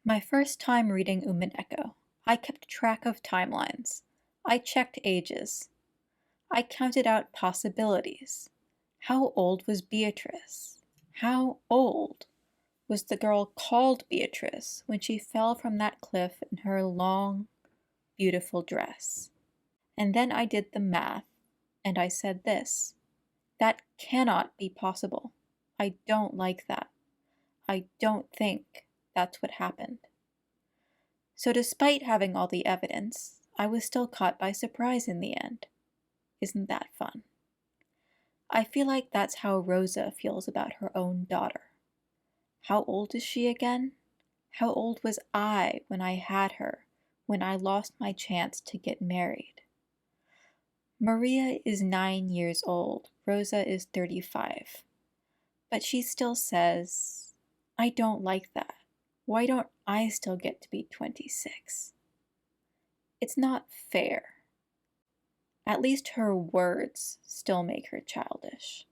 My first time reading Umineko, I kept track of timelines. I checked ages. I counted out possibilities. How old was Beatrice? How old was the girl called Beatrice when she fell from that cliff in her long, beautiful dress? And then I did the math, and I said this: that cannot be possible. I don't like that. I don't think that's what happened. So despite having all the evidence, I was still caught by surprise in the end. Isn't that fun? I feel like that's how Rosa feels about her own daughter. How old is she again? How old was I when I had her, when I lost my chance to get married? Maria is 9 years old, Rosa is 35. But she still says, I don't like that. Why don't I still get to be 26? It's not fair. At least her words still make her childish.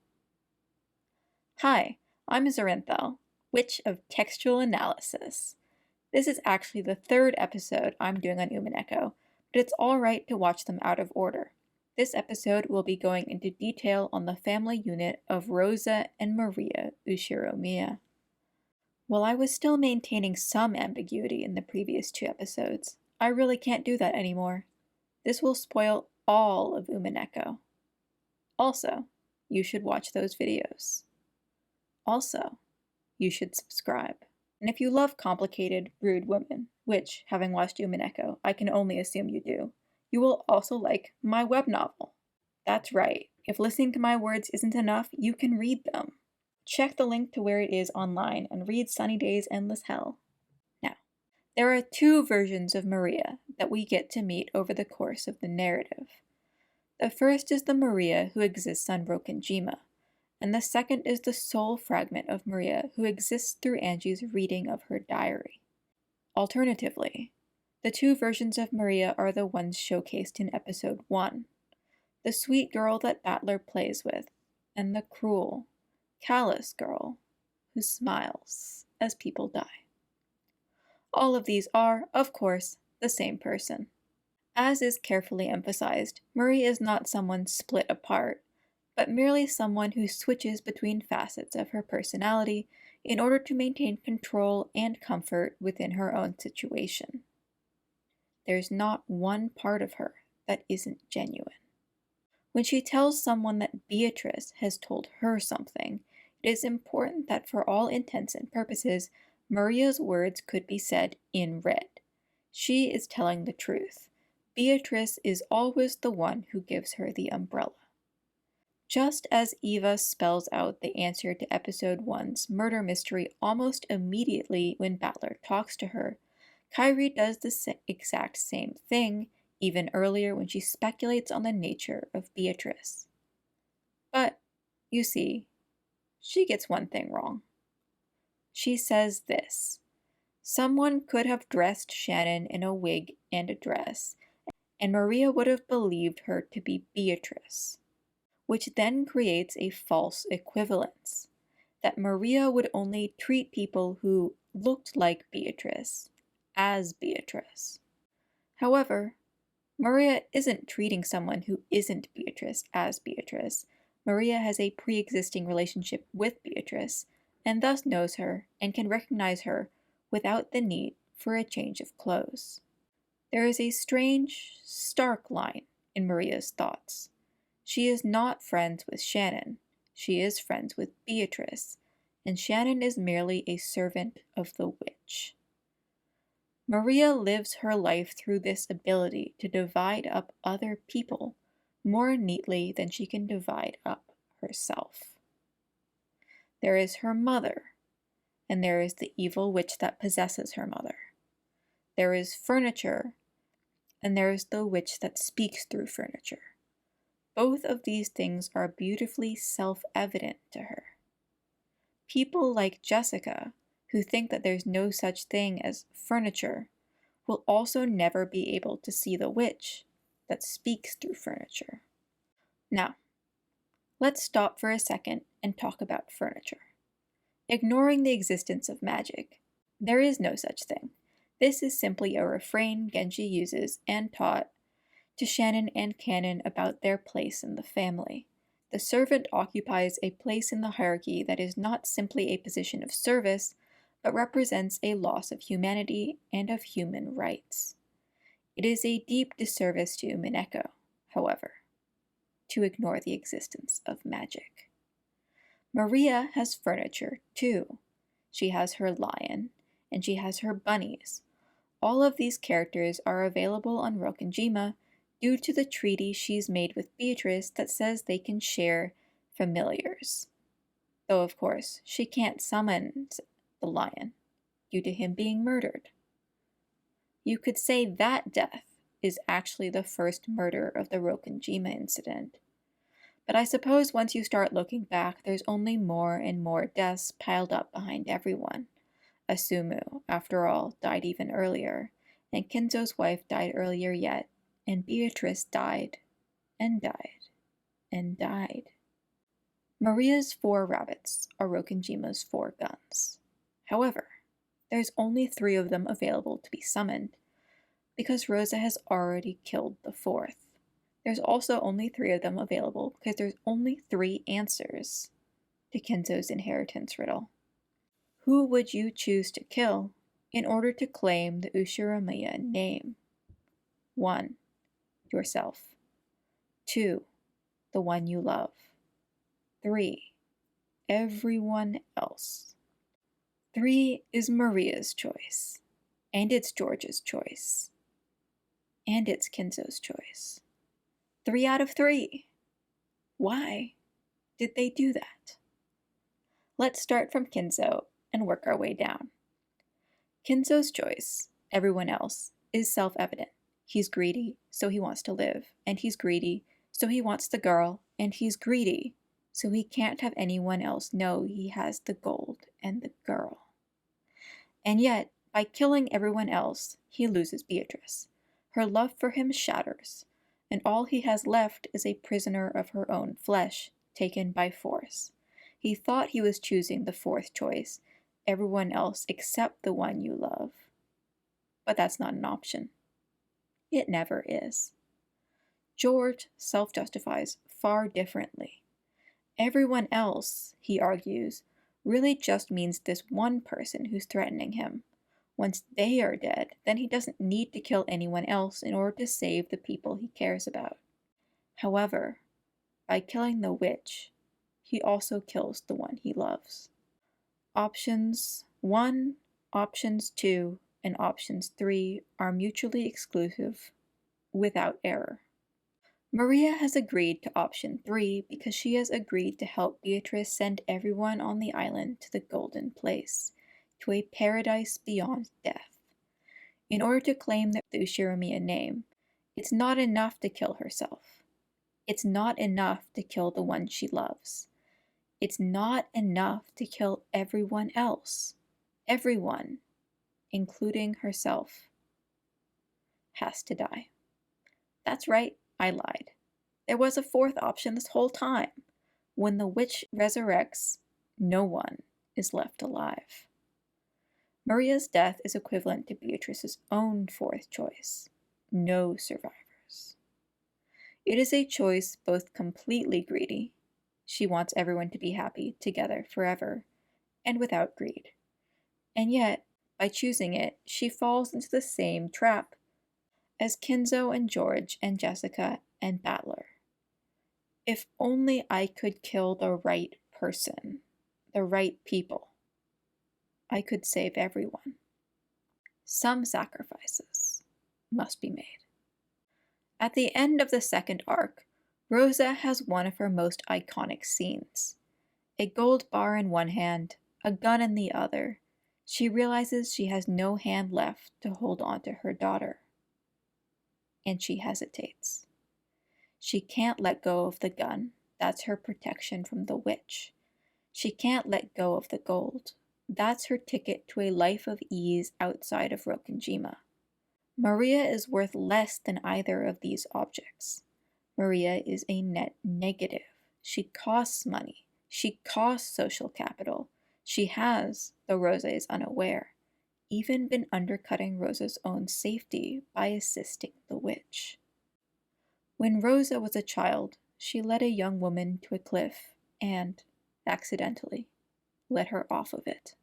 Hi, I'm Zarinthal, Witch of Textual Analysis. This is actually the third episode I'm doing on Umineko, but it's alright to watch them out of order. This episode will be going into detail on the family unit of Rosa and Maria Ushiromiya. While I was still maintaining some ambiguity in the previous two episodes, I really can't do that anymore. This will spoil all of Umineko. Also, you should watch those videos. Also, you should subscribe. And if you love complicated, rude women, which, having watched Umineko, I can only assume you do, you will also like my web novel. That's right, if listening to my words isn't enough, you can read them. Check the link to where it is online and read Sunny Day's Endless Hell. Now, there are two versions of Maria that we get to meet over the course of the narrative. The first is the Maria who exists on Rokenjima, and the second is the soul fragment of Maria who exists through Angie's reading of her diary. Alternatively, the two versions of Maria are the ones showcased in episode 1, the sweet girl that Battler plays with, and the cruel, callous girl who smiles as people die. All of these are, of course, the same person. As is carefully emphasized, Marie is not someone split apart, but merely someone who switches between facets of her personality in order to maintain control and comfort within her own situation. There's not one part of her that isn't genuine. When she tells someone that Beatrice has told her something, it is important that for all intents and purposes, Maria's words could be said in red. She is telling the truth. Beatrice is always the one who gives her the umbrella. Just as Eva spells out the answer to episode 1's murder mystery almost immediately when Battler talks to her, Kyrie does the exact same thing even earlier when she speculates on the nature of Beatrice. But, you see, she gets one thing wrong. She says this: someone could have dressed Shannon in a wig and a dress, and Maria would have believed her to be Beatrice, which then creates a false equivalence, that Maria would only treat people who looked like Beatrice as Beatrice. However, Maria isn't treating someone who isn't Beatrice as Beatrice. Maria has a pre-existing relationship with Beatrice, and thus knows her and can recognize her without the need for a change of clothes. There is a strange, stark line in Maria's thoughts. She is not friends with Shannon. She is friends with Beatrice, and Shannon is merely a servant of the witch. Maria lives her life through this ability to divide up other people more neatly than she can divide up herself. There is her mother, and there is the evil witch that possesses her mother. There is furniture, and there is the witch that speaks through furniture. Both of these things are beautifully self-evident to her. People like Jessica, who think that there's no such thing as furniture, will also never be able to see the witch that speaks through furniture. Now, let's stop for a second and talk about furniture. Ignoring the existence of magic, there is no such thing. This is simply a refrain Genji uses and taught to Shannon and Kanon about their place in the family. The servant occupies a place in the hierarchy that is not simply a position of service, but represents a loss of humanity and of human rights. It is a deep disservice to Umineko, however, to ignore the existence of magic. Maria has furniture, too. She has her lion, and she has her bunnies. All of these characters are available on Rokenjima due to the treaty she's made with Beatrice that says they can share familiars. Though, of course, she can't summon the lion due to him being murdered. You could say that death is actually the first murder of the Rokenjima incident. But I suppose once you start looking back, there's only more and more deaths piled up behind everyone. Asumu, after all, died even earlier, and Kinzo's wife died earlier yet, and Beatrice died, and died, and died. Maria's 4 rabbits are Rokenjima's 4 guns. However, there's only 3 of them available to be summoned, because Rosa has already killed the 4th. There's also only 3 of them available because there's only 3 answers to Kinzo's inheritance riddle. Who would you choose to kill in order to claim the Ushiramiya name? 1. Yourself. 2. The one you love. 3. Everyone else. 3 is Maria's choice, and it's George's choice, and it's Kinzo's choice. 3 out of 3. Why did they do that? Let's start from Kinzo and work our way down. Kinzo's choice, everyone else, is self-evident. He's greedy, so he wants to live, and he's greedy, so he wants the girl, and he's greedy, so he can't have anyone else know he has the gold and the girl. And yet, by killing everyone else, he loses Beatrice. Her love for him shatters, and all he has left is a prisoner of her own flesh, taken by force. He thought he was choosing the 4th choice, everyone else except the one you love. But that's not an option. It never is. George self-justifies far differently. Everyone else, he argues, really just means this one person who's threatening him. Once they are dead, then he doesn't need to kill anyone else in order to save the people he cares about. However, by killing the witch, he also kills the one he loves. Options 1, options 2, and options 3 are mutually exclusive without error. Maria has agreed to option 3 because she has agreed to help Beatrice send everyone on the island to the Golden Place, to a paradise beyond death. In order to claim the Ushiramiya name, it's not enough to kill herself. It's not enough to kill the one she loves. It's not enough to kill everyone else. Everyone, including herself, has to die. That's right, I lied. There was a 4th option this whole time. When the witch resurrects, no one is left alive. Maria's death is equivalent to Beatrice's own 4th choice. No survivors. It is a choice both completely greedy, she wants everyone to be happy together forever, and without greed. And yet, by choosing it, she falls into the same trap as Kinzo and George and Jessica and Battler. If only I could kill the right person, the right people, I could save everyone. Some sacrifices must be made. At the end of the 2nd arc, Rosa has one of her most iconic scenes. A gold bar in one hand, a gun in the other, she realizes she has no hand left to hold on to her daughter. And she hesitates. She can't let go of the gun. That's her protection from the witch. She can't let go of the gold. That's her ticket to a life of ease outside of Rokenjima. Maria is worth less than either of these objects. Maria is a net negative. She costs money. She costs social capital. She has, though Rosa is unaware, even been undercutting Rosa's own safety by assisting the witch. When Rosa was a child, she led a young woman to a cliff and, accidentally, let her off of it.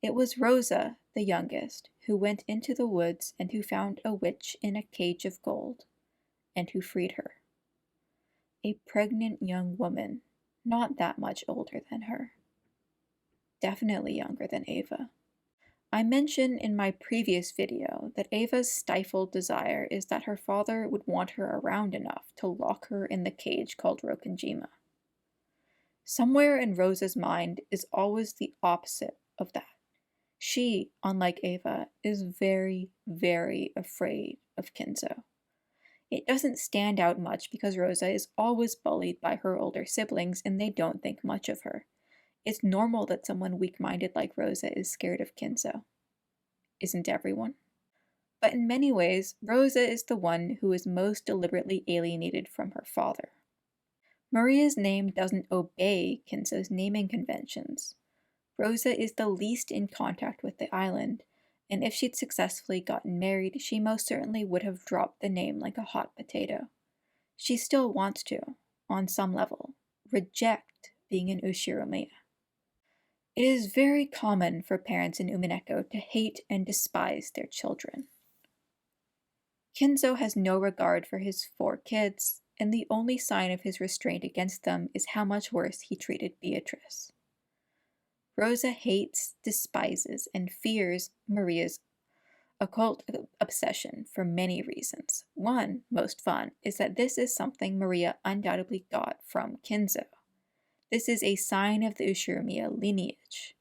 It was Rosa, the youngest, who went into the woods and who found a witch in a cage of gold, and who freed her. A pregnant young woman, not that much older than her. Definitely younger than Ava. I mentioned in my previous video that Ava's stifled desire is that her father would want her around enough to lock her in the cage called Rokanjima. Somewhere in Rosa's mind is always the opposite of that. She, unlike Ava, is very, very afraid of Kinzo. It doesn't stand out much because Rosa is always bullied by her older siblings and they don't think much of her. It's normal that someone weak-minded like Rosa is scared of Kinzo. Isn't everyone? But in many ways, Rosa is the one who is most deliberately alienated from her father. Maria's name doesn't obey Kinzo's naming conventions. Rosa is the least in contact with the island, and if she'd successfully gotten married, she most certainly would have dropped the name like a hot potato. She still wants to, on some level, reject being an Ushiromiya. It is very common for parents in Umineko to hate and despise their children. Kinzo has no regard for his 4 kids, and the only sign of his restraint against them is how much worse he treated Beatrice. Rosa hates, despises, and fears Maria's occult obsession for many reasons. One, most fun, is that this is something Maria undoubtedly got from Kinzo. This is a sign of the Ushiromiya lineage.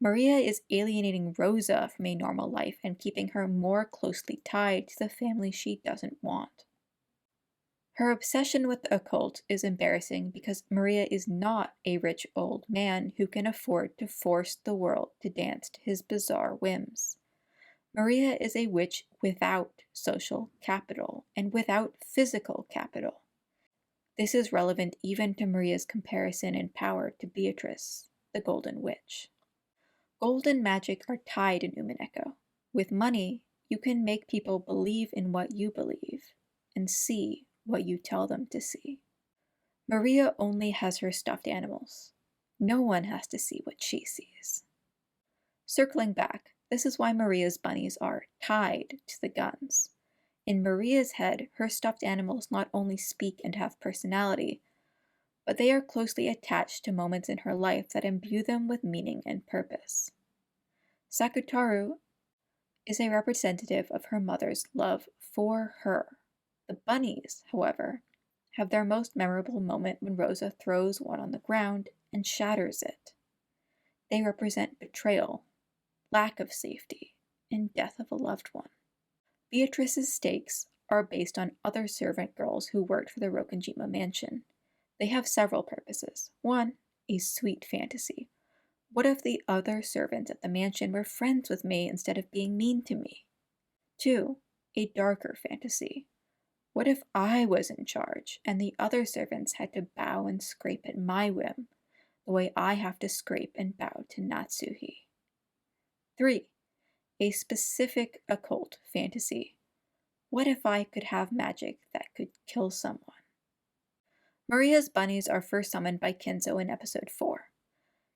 Maria is alienating Rosa from a normal life and keeping her more closely tied to the family she doesn't want. Her obsession with the occult is embarrassing because Maria is not a rich old man who can afford to force the world to dance to his bizarre whims. Maria is a witch without social capital and without physical capital. This is relevant even to Maria's comparison in power to Beatrice, the Golden Witch. Gold and magic are tied in Umineko. With money, you can make people believe in what you believe and see what you tell them to see. Maria only has her stuffed animals. No one has to see what she sees. Circling back, this is why Maria's bunnies are tied to the guns. In Maria's head, her stuffed animals not only speak and have personality, but they are closely attached to moments in her life that imbue them with meaning and purpose. Sakutaru is a representative of her mother's love for her. The bunnies, however, have their most memorable moment when Rosa throws one on the ground and shatters it. They represent betrayal, lack of safety, and death of a loved one. Beatrice's stakes are based on other servant girls who worked for the Rokanjima mansion. They have several purposes. One, a sweet fantasy. What if the other servants at the mansion were friends with me instead of being mean to me? 2, a darker fantasy. What if I was in charge and the other servants had to bow and scrape at my whim, the way I have to scrape and bow to Natsuhi? 3, a specific occult fantasy. What if I could have magic that could kill someone? Maria's bunnies are first summoned by Kinzo in episode 4.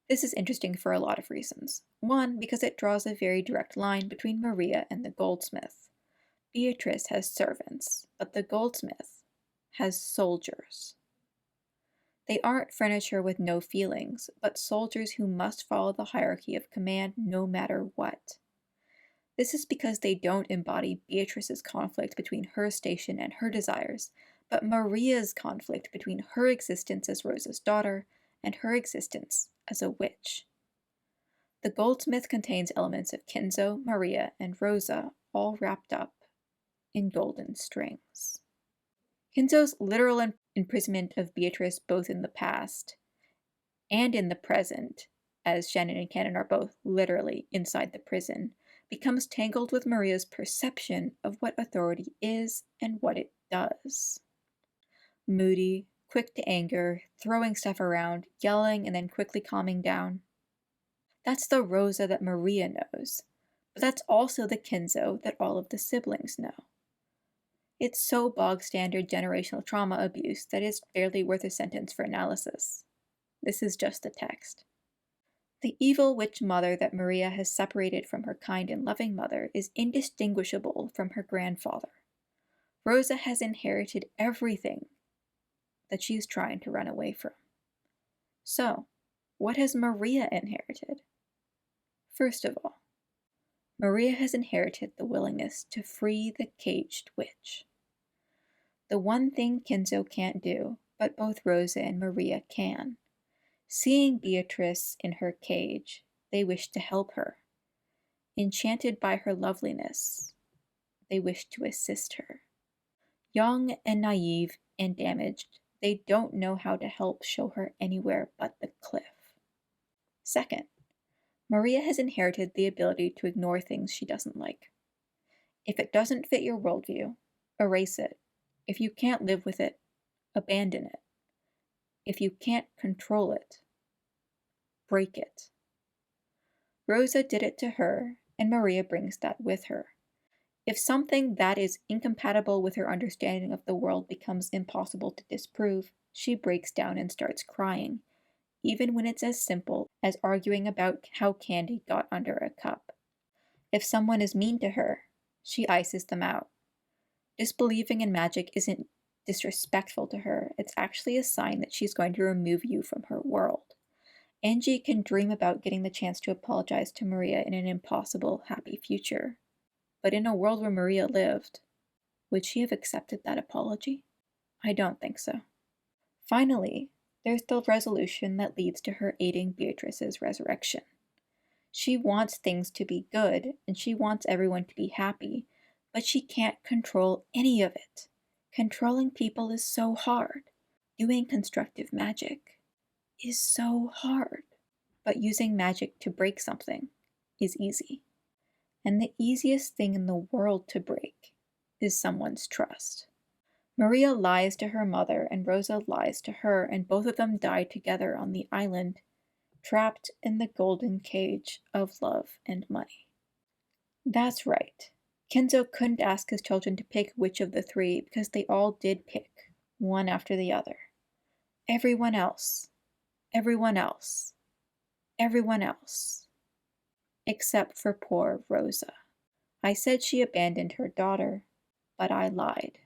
This is interesting for a lot of reasons. One, because it draws a very direct line between Maria and the goldsmith. Beatrice has servants, but the goldsmith has soldiers. They aren't furniture with no feelings, but soldiers who must follow the hierarchy of command no matter what. This is because they don't embody Beatrice's conflict between her station and her desires, but Maria's conflict between her existence as Rosa's daughter and her existence as a witch. The goldsmith contains elements of Kinzo, Maria, and Rosa, all wrapped up in golden strings. Kinzo's literal imprisonment of Beatrice both in the past and in the present, as Shannon and Cannon are both literally inside the prison, becomes tangled with Maria's perception of what authority is and what it does. Moody, quick to anger, throwing stuff around, yelling, and then quickly calming down. That's the Rosa that Maria knows. But that's also the Kenzo that all of the siblings know. It's so bog-standard generational trauma abuse that it's barely worth a sentence for analysis. This is just the text. The evil witch mother that Maria has separated from her kind and loving mother is indistinguishable from her grandfather. Rosa has inherited everything that she's trying to run away from. So, what has Maria inherited? First of all, Maria has inherited the willingness to free the caged witch. The one thing Kenzo can't do, but both Rosa and Maria can. Seeing Beatrice in her cage, they wish to help her. Enchanted by her loveliness, they wish to assist her. Young and naive and damaged, they don't know how to help show her anywhere but the cliff. Second, Maria has inherited the ability to ignore things she doesn't like. If it doesn't fit your worldview, erase it. If you can't live with it, abandon it. If you can't control it, break it. Rosa did it to her, and Maria brings that with her. If something that is incompatible with her understanding of the world becomes impossible to disprove, she breaks down and starts crying, even when it's as simple as arguing about how candy got under a cup. If someone is mean to her, she ices them out. Disbelieving in magic isn't disrespectful to her, it's actually a sign that she's going to remove you from her world. Angie can dream about getting the chance to apologize to Maria in an impossible, happy future. But in a world where Maria lived, would she have accepted that apology? I don't think so. Finally, there's the resolution that leads to her aiding Beatrice's resurrection. She wants things to be good, and she wants everyone to be happy, but she can't control any of it. Controlling people is so hard. Doing constructive magic is so hard. But using magic to break something is easy. And the easiest thing in the world to break is someone's trust. Maria lies to her mother, and Rosa lies to her, and both of them die together on the island, trapped in the golden cage of love and money. That's right. Kenzo couldn't ask his children to pick which of the three because they all did pick, one after the other. Everyone else, everyone else, everyone else. Except for poor Rosa. I said she abandoned her daughter, but I lied.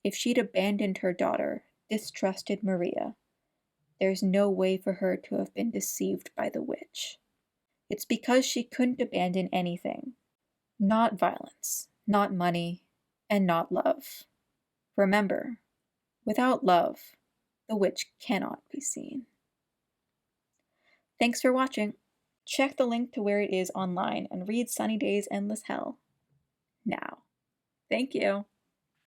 If she'd abandoned her daughter, distrusted Maria, there's no way for her to have been deceived by the witch. It's because she couldn't abandon anything. Not violence, not money, and not love. Remember, without love, the witch cannot be seen. Thanks for watching. Check the link to where it is online and read Sunny Day's Endless Hell now. Thank you.